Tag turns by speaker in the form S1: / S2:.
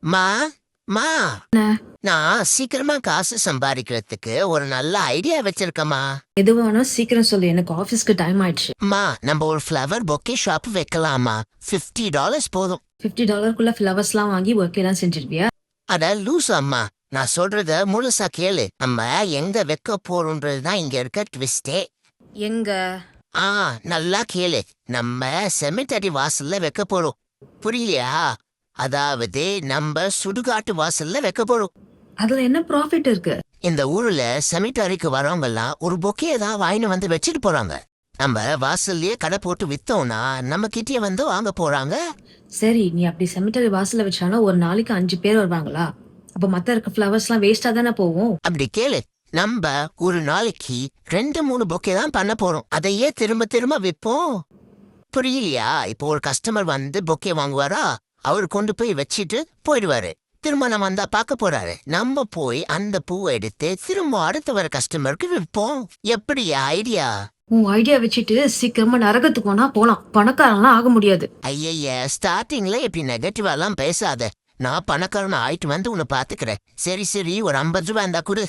S1: மா மா
S2: என்ன?
S1: நான் சீக்கிரமா காசு சம்பாதிக்கிறதுக்கு ஒரு நல்ல ஐடியா வச்சிருக்கேம்மா.
S2: எதுவானோ சீக்கிரம் சொல்லு, எனக்கு ஆபீஸ்க்கு டைம் ஆயிடுச்சு.
S1: நம்ம ஒரு ஃப்ளவர் பொக்கே ஷாப் வைக்கலாமா? $50 போதும்.
S2: $50 ஃபிளவர்ஸ்லாம் வாங்கி ஒர்க்கெல்லாம் செஞ்சிருவியா?
S1: அட லூஸ் அம்மா, நான் சொல்றத முழுசா கேளு. நம்ம எங்க வைக்க போறோம்ன்றதுதான் இங்க இருக்க ட்விஸ்டே.
S2: எங்க?
S1: ஆ, நல்லா கேளு. நம்ம செமிட்டரி வாசல்ல வைக்க போறோம். புரியலையா? அதாவது நம்ம சுடுகாட்டு வாசல்ல வைக்க போறோம்.
S2: அதுல என்ன ப்ராஃபிட் இருக்கு?
S1: இந்த ஊர்ல செமிட்டரிக்கு வரவங்க எல்லாம் ஒரு பொக்கே தான் வாங்கிட்டு வந்து வச்சுட்டு போறாங்க. நம்ம வாசல்லயே கடை போட்டு வித்தோம்னா நம்ம கிட்டே வந்து வாங்க போறாங்க.
S2: சரி, நீ அப்படி செமிட்டரி வாசல்ல வச்சானா ஒரு நாளைக்கு 5 பேர் வருவாங்களா? அப்ப மத்த இருக்க ஃபிளவர்ஸ்லாம் வேஸ்டா தானே போகும்.
S1: அப்படி கேளு. நம்ம ஒரு நாளைக்கு 2-3 பொக்கே தான் பண்ண போறோம். அதையே திரும்ப திரும்ப விற்போம். புரியலையா? இப்போ ஒரு கஸ்டமர் வந்து பொக்கே வாங்குவாரா, அவர் கொண்டு போய் வச்சிட்டு போயிடுவாரு. திரும்ப நம்ம வந்தா பார்க்க போறாரு. நம்ம போய் அந்த பூவை எடுத்து திரும்ப அடுத்த வர கஸ்டமருக்கு விற்போம். எப்படி ஐடியா?
S2: உன் ஐடியா வச்சுட்டு சீக்கிரமா நரகத்துக்கு போனா போலாம், பணக்காரன்லாம் ஆக முடியாது.
S1: ஐயய்ய, ஸ்டார்டிங்ல இப்படி நெகட்டிவா எல்லாம் பேசாத. நான் பணக்காரன் ஆயிட்டு வந்து உன்னை பாத்துக்கிறேன். சரி சரி, ஒரு 50 ரூபாய் இருந்தா கொடு.